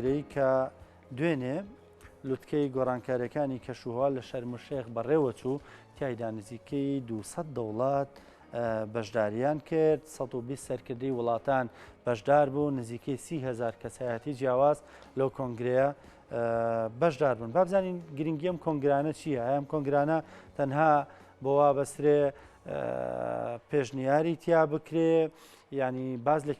کۆنگرەی کە دوێنێ لوتکەی گۆڕانکاریەکانی کەشوهەوا لە شەرمشێخ بەڕێوە چوو تایدا نزیکەی 200 دەوڵات بەشداریان کرد 120 سەرکردەی وڵاتان بەشدار بوو نزیکەی 30,000 کەسایەتی جیاواز لەو کۆنگرەیە بەشدار بوون. با بزانین گرنگی ئەم کۆنگرانە چییە؟ ئەم کۆنگرانە تەنها بۆ وابەسترێ پێشنیاری تیا بکرێ ینی باز لە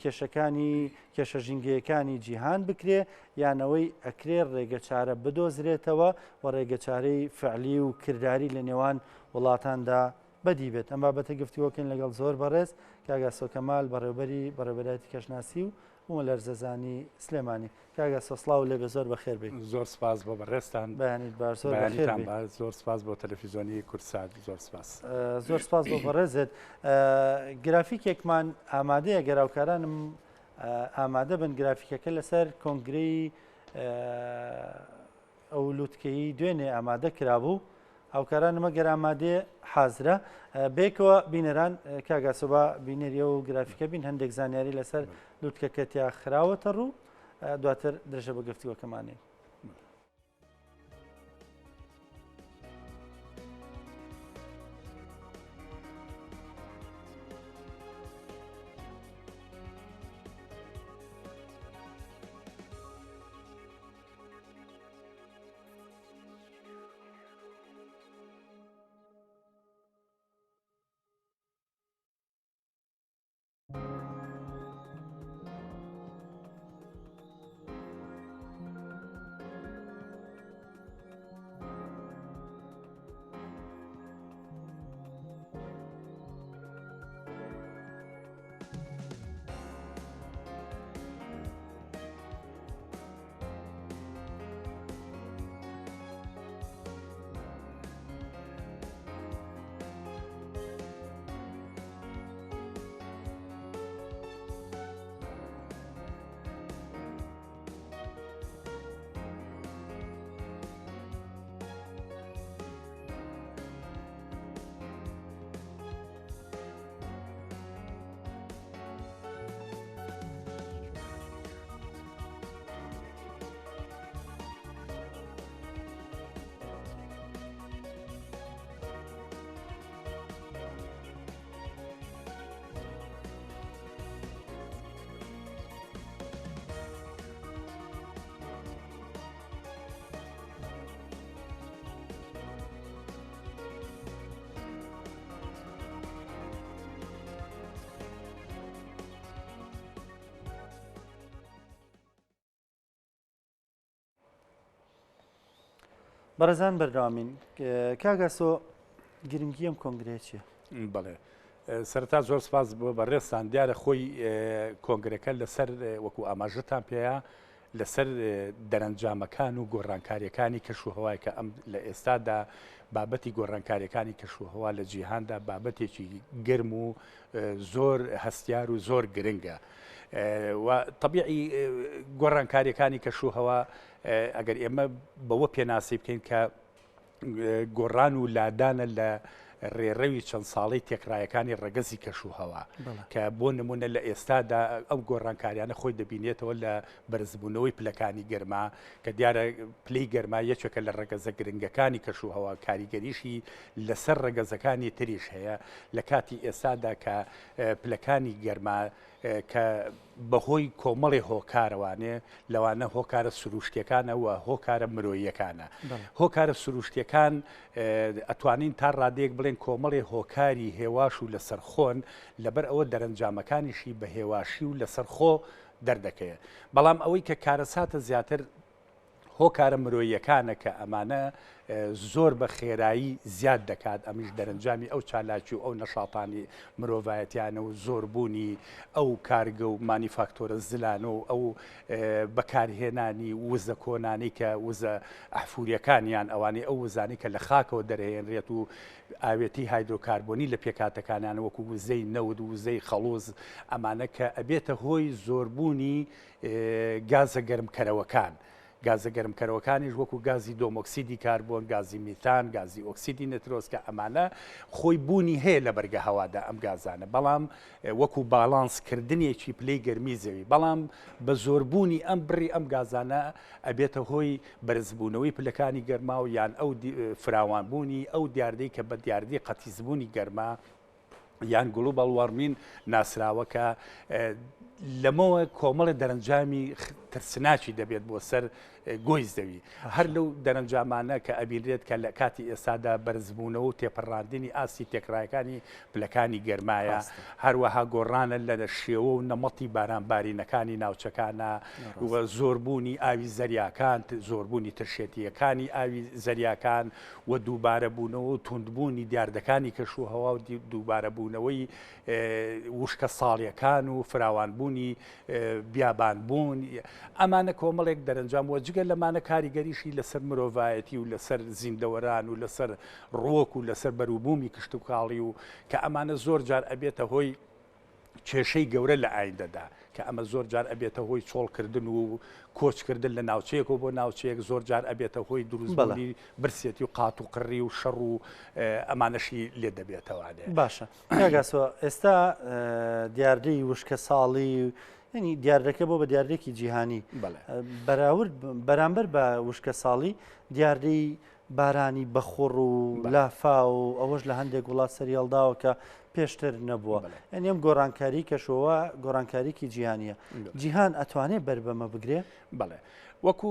کێشە ژینگەیەکانی جیهان بکرێ یانەوەی ئەکرێ ڕێگەچارە بدۆزرێتەوە و ڕێگەچارەی فعلی و کردداری لە نێوان وڵاتاندا بەدی بێت. ئەم بابەتە گفتووەکەین لەگەڵ زۆر بەڕێز کاگاسۆ کەمال بەڕێوەبەری کەشناسی و لەرزەزانی سلێمانی. کاگاسۆ سڵاو لێبێ زۆر بەخێر بێت. زۆر سپاس بۆ بەڕێستان بەیانیت باش زۆر سپاس بۆ تەلەڤیزیۆنی کورسات زۆر سپاس. زۆر سپاس بۆ بەڕێزت. گرافیکێکمان ئامادەیە گەراوکارانم ئامادە بن گرافیکەکە لەسەر کۆنگرەی ئەو لوتکەی دوێنێ ئامادە کرابوو. هاوکارانمە گەرامادێ حازرە بێکەوە بینەران کاگاسۆبا بینێریە و گرافیکە بین هەندێک زانیاری لەسەر لوتکەکە تیا خراوەتە ڕوو دواتر درێژە بە گفتووەکەمانێ. بەڕێزان بەردەوامین کاگاسۆ گرنگی ئەم کۆنگرەیە چییە؟ بەڵێ سەرەتا زۆر سپاس بۆ بەڕێستان دیارە خۆی کۆنگرەکە لەسەر وەکو ئاماژەتان پێەیە لەسەر دەرەنجامەکان و گۆڕانکاریەکانی کەشوهەوای کە ئەم لە ئێستادا بابەتی گۆڕانکاریەکانی کەشوهەوا لە جیهاندا بابەتێکی گرم و زۆر هەستیار و زۆر گرنگە و طبیعی گۆڕانکاریەکانی کەشوهەوا ئەگەر ئێمە بەوە پێناسی بکەین کە گۆڕان و لادانە لە ڕێڕەوی چەند ساڵی تێکرایەکانی ڕەگەزی کەشوهەوا کە بۆ نمونە لە ئێستادا ئەو گۆڕانکاریانە خۆی دەبینێتەوە لە بەرزبوونەوەی پلەکانی گەرما کە دیارە پلەی گەرما یەکێکە لە ڕەگەزە گرنگەکانی کەشوهەوا کاریگەریشی لەسەر ڕەگەزەکانی تریش هەیە لە کاتی ئێستادا کە پلەکانی گەرما کە بەهۆی کۆمەڵی هۆکارەوانێ لەوانە هۆکارە سروشتیەکانە و هۆکارە مرۆییەکانە هۆکارە سروشتیەکان ئەتوانین تا ڕادێک بڵێن کۆمەڵی هۆکاری هێواش و لەسەرخۆن لەبەر ئەوە دەرەنجامەکانیشی بە هێواشی و لەسەرخۆ دەردەکەوێت بەڵام ئەوەی کە کارەساتە زیاتر هۆکارە مرۆییەکانە کە ئەمانە زۆر بە خێرایی زیاد دەکات ئەمیش دەرەنجامی ئەو چالاکی و ئەو نەشاطانی مرۆڤایەتیانە و زۆربوونی ئەو کارگە و مانیفاکتۆرە زلانە و ئەو بەکارهێنانی وزە کۆنانی کە وزە ئەحفوریەکانیان ئەوانەی ئەو وزانی کە لە خاکەوە دەرهێنرێت و ئاوێتی هایدرۆکاربۆنی لە پێکاتەکانیان وەکو وزەی نەود و وزەی خەڵوز ئەمانە کە ئەبێتە هۆی زۆربوونی گازە گەرمکەرەوەکان گازە گەرمکەرەوەکانیش وەکو گازی دۆمۆکسیدی کاربۆن، گازی میتان، گازی ئۆکسیدی نترۆس کە ئەمانە خۆی بوونی هەیە لە بەرگە هەوادا ئەم گازانە، بەڵام وەکو باڵانسکردنێکی پلەی گەرمی زەوی، بەڵام بە زۆربوونی ئەم بڕی ئەم گازانە ئەبێتە هۆی بەرزبوونەوەی پلەکانی گەرما و یان ئەو فراوانبوونی ئەو دیاردەی کە بە دیاردەی قەتیزبوونی گەرما یان گلوبال وارمین ناسراوەکە لەمەوە کۆمەڵە دەرەنجامی ترسناچی دەبێت بۆ سەر گۆی زەوی هەر لەو دەرەنجامانە کە ئەبیرێت کە لە کاتی ئێستادا بەرزبوونەوە و تێپەڕاندنی ئاسی تێکڕایەکانی پلەکانی گەرمایە هەروەها گۆڕانە لە شێوە و نەمەڵی بارانبارینەکانی ناوچەکانە زۆربوونی ئاوی زەریاکان زۆربوونی ترشێتیەکانی ئاوی زەریاکان و دووبارەبوونەوە و توندبوونی دیاردەکانی کەشوهەوا و دووبارەبوونەوەی وشکە ساڵیەکان و فراوانبوونی بیابانبوون ئەمانە کۆمەڵێک دەرەنجام وە جگە لەمانە کاریگەریشی لەسەر مرۆڤایەتی و لەسەر زیندەوەران و لەسەر ڕۆک و لەسر بەروبوومی کشت و کاڵی و کە ئەمانە زۆر جار ئەبێتە هۆی کێشەی گەورە لە ئایندەدا کە ئەمە زۆر جار ئەبێتە هۆی چۆڵکردن و کۆچکردن لە ناوچەیەک و بۆ ناوچەیەک زۆر جار ئەبێتە هۆی دروستبوونی برسێتی و قات و قڕی و شەڕ و ئەمانەشی لێ دەبێتەوانێ. باشە کاگاسۆ ئێستا دیاردەی وشکە ساڵی ینی دیاردەکە بۆ بە دیاردێکی جیهانی بەرامبەر بە وشکە ساڵی دیاردەی بارانی بەخۆڕ و لافا و ئەوەش لە هەندێک وڵات سەریاڵداوە کە پێشتر نەبووە ئەنی ئەم گۆڕانکاری کەشەوە گۆڕانکاریکی جیهانیە جیهان ئەتوانێت بەربەمە بگرێ بڵێ وەکو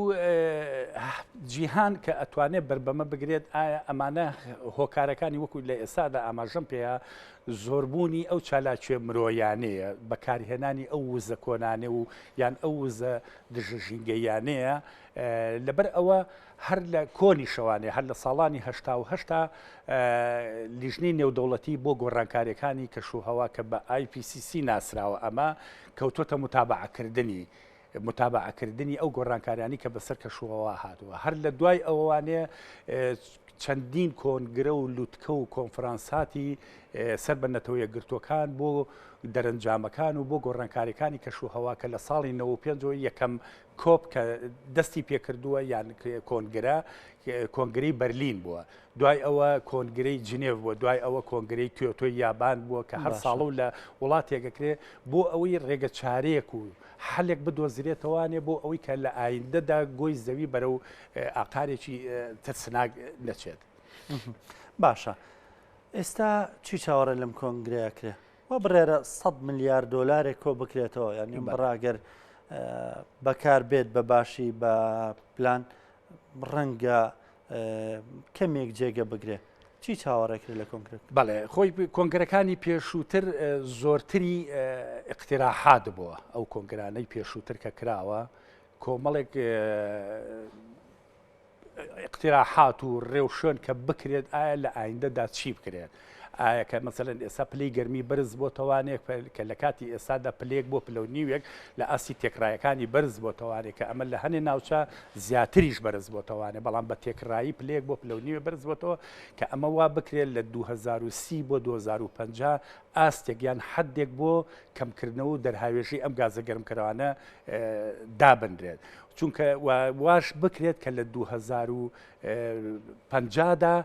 جیهان کە ئەتوانێت بەربەمە بگرێت ئایا ئەمانە هۆکارەکانی وەکو لە ئێستادا ئاماژەم پێەیە زۆربوونی ئەو چالاکوێ مرۆیانەیە بەکارهێنانی ئەو وزە کۆنانێ و یان ئەو وزە دژژینگەیانەیە لەبەر ئەوە هەر لە کۆنی شەوانێ هەر لە ساڵانی هەشتا لیژنەی نێودەوڵەتی بۆ گۆڕانکاریەکانی کەشوهەوا کە بە IPCC ناسراوە ئەمە کەوتۆتە متابعەکردنی ئەو گۆڕانکاریانی کە بەسەر کەشوهەوا هاتووە هەر لە دوای ئەوانێ چەندین کۆنگرە و لوتکە و کۆنفرانساتی سەر بە نەتەوە یەکگرتوەکان بۆ دەرەنجامەکان و بۆ گۆڕانکاریەکانی کەشوهەوا کە لە ساڵی 95 یەکەم کۆپ کە دەستی پێکردووە یان کۆنگرەی بەرلین بووە دوای ئەوە کۆنگرەی جنێڤ بووە دوای ئەوە کۆنگرەی کیۆتۆی یابان بووە کە هەر ساڵە و لە وڵاتێکەکرێ بۆ ئەوەی ڕێگە چارەیەک و حلێک بدۆزرێتەوانێ بۆ ئەوەی کە لە ئایندەدا گۆی زەوی بەرەو ئاقارێکی ترسناک نەچێت. باشە ئێستا چی چاوەڕێ لەم کۆنگرەیەکرێ وە بڕێرە 100 ملیار دۆلارێک کۆ بکرێتەوە یعنی بڕاگەر بەکار بێت بە باشی بە پلان ڕەنگە کەمێک جێگە بگرێ چی چاوەڕێکرێت لە کۆنگرێت؟ بەڵێ خۆی کۆنگرەکانی پێشووتر زۆرتری اقتراحات بووە ئەو کۆنگرانەی پێشووتر کە کراوە کۆمەڵێک اقتراحات و ڕێوشێن کە بکرێت ئایا لە ئایندەدا چی بکرێت ئایا کە مەسەلەن ئێستا پلەی گەرمی بەرز بۆ تەوانێک کە لە کاتی ئێستادا پلێک بۆ پلە و نیوێک لە ئاسی تێکڕایەکانی بەرز بۆ تەوانێت کە ئەمە لە هەنێ ناوچە زیاتریش بەرز بۆ تەوانێت بەڵام بە تێکڕایی پلێک بۆ پلە و نیوێ بەرز بۆتەوە کە ئەمە وا بکرێت لە 2030 بۆ 2050 ئاستێک یان حدێک بۆ کەمکردنەوە و دەرهاوێژی ئەم گازە گەرمکەرەوانە دابنرێت چونکە واش بکرێت کە لە 2050دا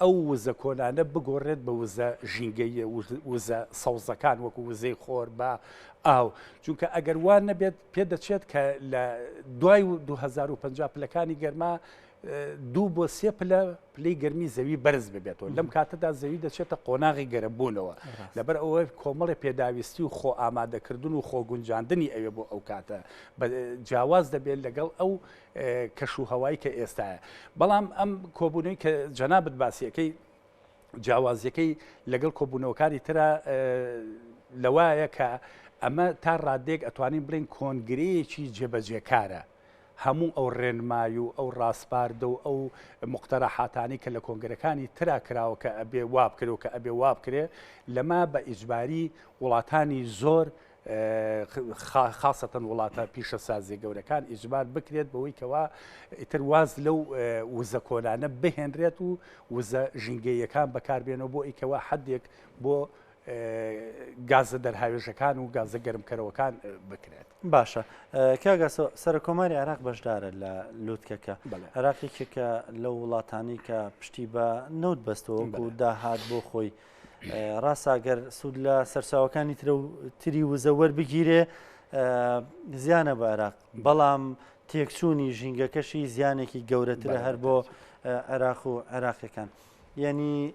ئەو وزە کۆنانە بگۆڕێت بە وزە ژینگەیە وزە سەوزەکان وەکو وزەی خۆر بە ئاو چونکە ئەگەر وان نەبێت پێدەچێت کە لە دوای 2050 پلەکانی گەرما 2 بۆ 3 پلەی گەرمی زەوی بەرز ببێتەوە لەم کاتەدا زەوی دەچێتە قۆناغی گەرمبوونەوە لەبەر ئەوە کۆمەڵی پێداویستی و خۆ ئامادەکردن و خۆگونجاندنی ئەوێ بۆ ئەو کاتە جیاواز دەبێت لەگەڵ ئەو کەشوهەوایی کە ئێستاە بەڵام ئەم کۆبوونەوەی کە جەنابەت باسیەکەی جیاوازیەکەی لەگەڵ کۆبوونەوەکانی ترە لەوایە کە ئەمە تا ڕادێک ئەتوانین بڵین کۆنگرەیەکی جێبەجێکارە هەموو ئەو ڕێنمایی و ئەو ڕاستپاردە و ئەو مقتەرەحاتانی کە لە کۆنگرەکانی ترا کراوە کە ئەبێ وابکرێ و کە ئەبێ وابکرێ لەما بە ئیجباری وڵاتانی زۆر خاصەتەن وڵاتە پیشە سازی گەورەکان ئیجبار بکرێت بەوەی کەوا ئیتر واز لەو وزە کۆنانە بهێنرێت و وزە ژینگەیەکان بەکاربێنەوە بۆ ئیکەوە حدێک بۆ گازە دەرهاوێژەکان و گازە گەرمکەرەوەکان بکرێت. باشە کاگە سەرکۆماری عێراق بەشدارە لە لووتکەکە عێراقێکێکە لەو وڵاتانی کە پشتی بە نەوت بەستەوە و داهات بۆ خۆی ڕاستاگەر سوود لە سەرچاوەکانی تری وزە وەربگیرێ زیانە بە عێراق بەڵام تێکچوونی ژینگەکەشی زیانێکی گەورەترە هەر بۆ عێراق و عێراقیەکان یعنی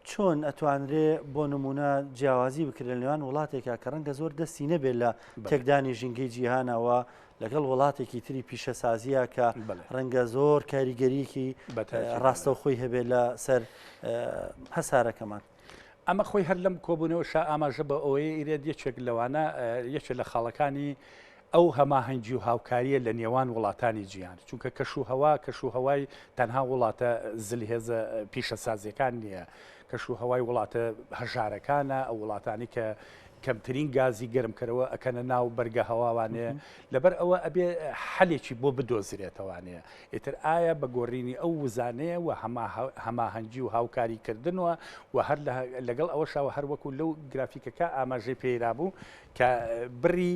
چۆن ئەتوانرێ بۆ نمونە جیاوازی بکرێن لەوان وڵاتێکا کە ڕەنگە زۆر دەستی نەبێت لە تێکدانی ژینگەی جیهانەوە لەگەڵ وڵاتێکی تری پیشەسازیە کە ڕەنگە زۆر کاریگەریەکی ڕاستەوخۆی هەبێت لە سەر هەسارەکەمان. ئەمە خۆی هەر لەم کۆبوونەوە شا ئاماژە بە ئەوەیە ئیرێت یەکێک لەوانە یەکێک لە خاڵەکانی ئەو هەماهەنگی و هاوکاریە لە نێوان وڵاتانی جیهان چونکە کەشوهەوای تەنها وڵاتە زلهێزە پیشەسازیەکان نییە کەشوهەوای وڵاتە هەژارەکانە ئەو وڵاتانی کە کەمترین گازی گەرمکەرەوە ئەکەنە ناو بەرگە هەواوانەیە لەبەر ئەوە ئەبێ حەلێکی بۆ بدۆزرێتەوانەیە ئیتر ئایا بە گۆڕینی ئەو وزانەیە و هەماهەنگی و هاوکاریکردنەوە و هەر لەگەڵ ئەوەشاوە هەر وەکو لەو گرافیکەکە ئاماژەی پێیرا بوو کە بڕی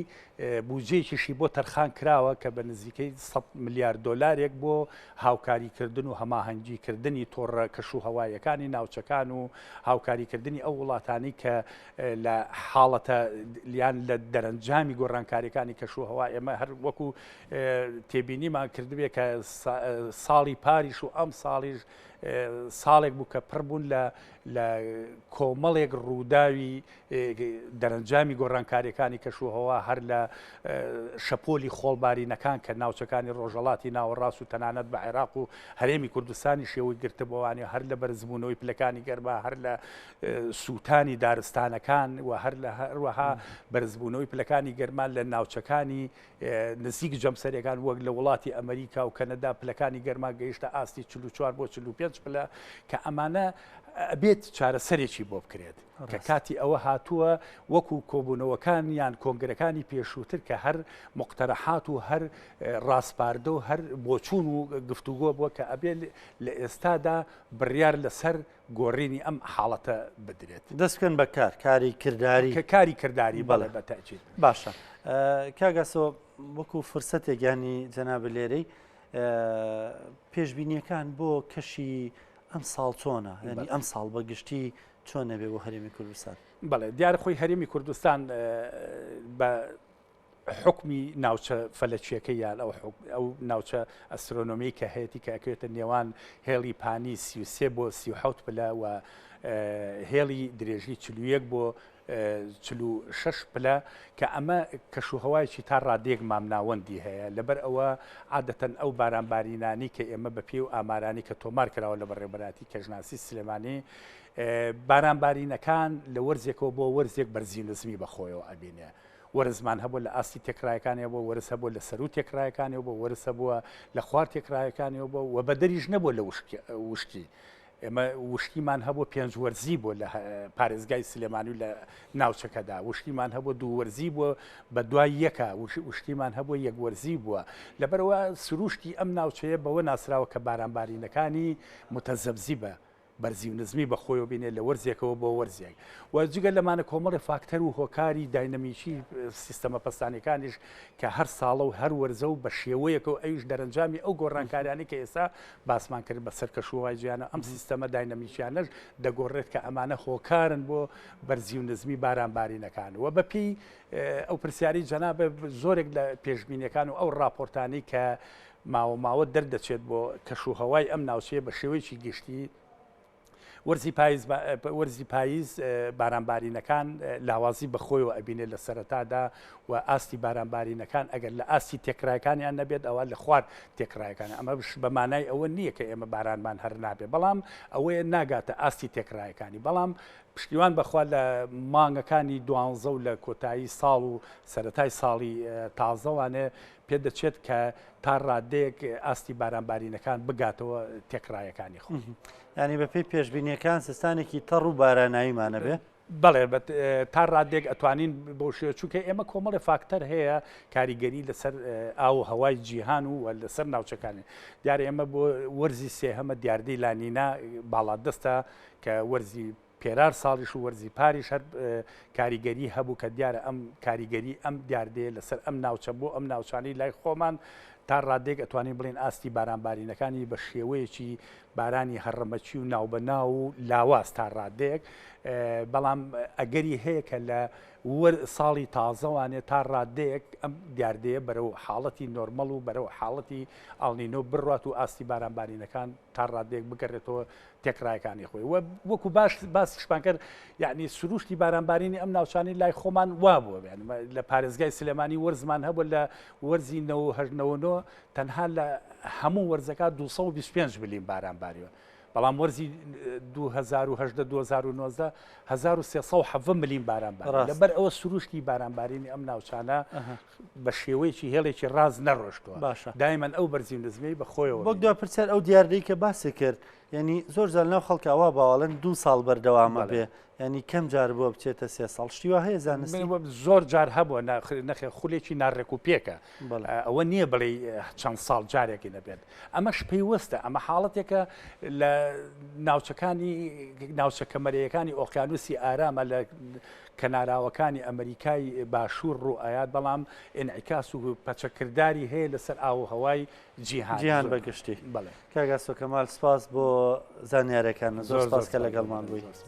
بودجەیەکیشی بۆ تەرخان کراوە کە بە نزیکەی 100 میلیارد دۆلارێک بۆ هاوکاریکردن و هەماهەنگیکردنی تۆڕە کەشوهەوایەکانی ناوچەکان و هاوکاریکردنی ئەو وڵاتانی کە لە حاڵەتە لیان لە دەرەنجامی گۆڕانکاریەکانی کەشوهەوا ئێمە هەر وەکو تێبینیمان کردبێ کە ساڵی پاریش و ئەم ساڵیش ساڵێک بوو کە پڕ بوون لە کۆمەڵێک ڕووداوی دەرەنجامی گۆڕانکاریەکانی کەشوهەوا هەر لە شەپۆلی خۆڵبارینەکان کە ناوچەکانی ڕۆژەڵاتی ناوەڕاست و تەنانەت بە عێراق و هەرێمی کوردستانی شێوەی گرتبووانێ هەر لە بەرزبوونەوەی پلەکانی گەرما هەر لە سووتانی دارستانەکان و هەر لە هەروەها بەرزبوونەوەی پلەکانی گەرمان لە ناوچەکانی نزیک جەمسەرەکان وەک لە وڵاتی ئەمریکا و کەنەدا پلەکانی گەرما گەیشتە ئاستی 44 بۆ 45 پلە کە ئەمانە ئەبێت چارەسەرێکی بۆ بکرێت کە کاتی ئەوە هاتووە وەکو کۆبوونەوەکان یان کۆنگرەکانی پێشووتر کە هەر مقتەرەحات و هەر ڕاستپاردە و هەر بۆچوون و گفتوگۆ بووە کە ئەبێت لە ئێستادا بڕیار لەسەر گۆڕینی ئەم حاڵەتە بدرێت دەستکەن بە کاری کردداری کە کاری کردداری بەڵێ بەتاچیت باشە کاگەسۆ وەکو فرسەتێک ینی جەنابە لێرەی پێشبینیەکان بۆ کەشی ئەم ساڵ چۆنە ینی ئەم ساڵ بەگشتی چۆن نەبێ بۆ هەرێمی کوردستان بەڵێ دیارە خۆی هەرێمی کوردستان بە حکمی ناوچە فەلەکیەکە یان ئەو ناوچە ئەسترۆنۆمی کە هەیەی کە ئەکەوێتە نێوان هێڵی پانی 33 بۆ 37 پلە و هێڵی درێژی 41 بۆ 46 پلە کە ئەمە کەشوهەوایکی تا ڕادێک مامناوەندی هەیە لەبەر ئەوە عادەتەن ئەو بارانبارینانی کە ئێمە بە پێ و ئامارانی کە تۆمار کراوە لە بەڕێبەراتی کەژناسی سلێمانی بارانبارینەکان لە وەرزێکەوە بۆ وەرزێک بەرزی نزمی بەخۆیەوە ئەبینێ وەرزمان هەبوو لە ئاستی تێکرایەکانی بۆ وەرز هەبوو لە سەرروت تێکرایەکانی بۆ وەرز بووە لە خوار تێکرایەکانیەوە بۆ و بە دەریش نەبوو لە وشکی ئێمە وشتیمان هەبوو پێنج وەرزی بۆ لە پارێزگای سلێمانی و لە ناوچەکەدا وشتیمان هەبوو دوو وەرزی بووە بە دوای یەکە وشتیمان هەبوو یەک وەرزی بووە لەبەرەوە سروشتی ئەم ناوچەیە بەوە ناسراوە کە بارانبارینەکانی متەزەبزی بە بەرزی و نزمی بە خۆی بینێت لە وەرزێکەوە بۆ وەرزێک وەرجگە لەمانە کۆمەڵی فاکتەر و هۆکاری داینەمیکی سیستەمە پەستانەکانیش کە هەر ساڵە و هەر وەرزە و بە شێوەیەکە و ئەوش دەرەنجامی ئەو گۆڕانکاریانی کە ئێستا باسمان کرد بە سەر کەشوهەوای جیهانە ئەم سیستەمە داینەمیکیانەش دەگۆڕێت کە ئەمانە هۆکارن بۆ بەرزی و نزمی بارانبارینەکان و بەپی ئەو پرسیاری جەنابە زۆرێک لە پێشبینیەکان و ئەو راپۆرتانی کە ماوە دەردەچێت بۆ کەشوهەوای ئەم ناوچەیە بە شێوەیەکی گشتی وەرزی پاییز بارانبارینەکان لاوازی بەخۆیەوە ئەبینێت لە سەرەتادا و ئاستی بارانبارینەکان ئەگەر لە ئاستی تێکرایەکانیان نەبێت ئەوە لە خوار تێکرایەکان ئەمە بەمانای ئەوە نییە کە ئێمە بارانمان هەر نابێ بەڵام ئەوەیە ناگاتە ئاستی تێکرایەکانی بەڵام پشتیوان بەخوا لە مانگەکانی دوانزە و لە کۆتایی ساڵ و سەرەتای ساڵی تازەوانێ پێدەچێت کە تا ڕادەیەک ئاستی بارانبارینەکان بگاتەوە تێکرایەکانی خۆ ینی بەپێی پێشبینیەکان سستانێکی تەڕ و باراناییمانە بێ بەڵێ تا ڕادێک ئەتوانین بۆ شێ چونکە ئێمە کۆمەڵی فاکتەر هەیە کاریگەری لەسەر ئاو هەوای جیهان و لەسەر ناوچەکانی دیارە ئێمە بۆ وەرزی سێهەمە دیاردەی لانینا باڵا دەستە کە وەرزی پێرار ساڵیش و وەرزی پاریش هەر کاریگەری هەبوو کە دیارە ئەم کاریگەری ئەم دیاردەیە لەسەر ئەم ناوچە بۆ ئەم ناوچانی لای خۆمان تا ڕادێک ئەتوانین بڵێن ئاستی بارانبارینەکانی بە شێوەیەکی بارانی هەڕەمەچی و ناوبەناو و لاواز تا ڕادێک بەڵام ئەگەری هەیە کە لە ساڵی تازەوانێت تا ڕادەیەک ئەم دیاردەیە بەرەو حاڵەتی نۆرمەڵ و بەرەو حاڵەتی ئاڵنینۆ بڕات و ئاستی بارانبارینەکان تا ڕادێک بگەڕێتەوە تێکڕایەکانی خۆی وەکو باسی شپان کرد یعنی سروشتی بارانبارینی ئەم ناوچانی لای خۆمان وابووە لە پارێزگای سلێمانی وەرزمان هەبوو لە وەرزی 1970 تەنها لە هەموو وەرزەکە 225 ملیم بارانباریوە بەڵام وەرزی 2010 1370 ملیم بارانباری لەبەر ئەوە سروشتی بارانبارینی ئەم ناوچانە بە شێوەیەکی هێڵێکی ڕاز نەڕۆشتووە باشە دایمەن ئەو بەرزی و نزمەی بە خۆیەوە وەک دو پرسیار ئەو دیاردەی کە باسی کرد ینی زۆر زار ناو خەڵکەوا باوەڵەن 2 ساڵ بەردەوامە بێ ینی کەم جار بووە بچێتە 3 ساڵ شتیوە هەیە زانستی زۆر جار هەبووە نەخێ خولێکی ناڕێک و پێکە ئەوە نییە بڵێ چەند ساڵ جارێکی نەبێت ئەمەش پێیوەستە ئەمە حاڵەتێکە لە ناوچە کەمەرەیەکانی ئۆقیانوسی ئارامە لە کەناراوەکانی ئەمریکای باشوور ڕوئایات بەڵام ئینعیکاس و پەچەکردداری هەیە لەسەر ئاو هەوای جیهان بەگشتی کاگاسۆ کەمال سپاس بۆ زانیارەکان زۆر سپاس کە لەگەڵمان بووی.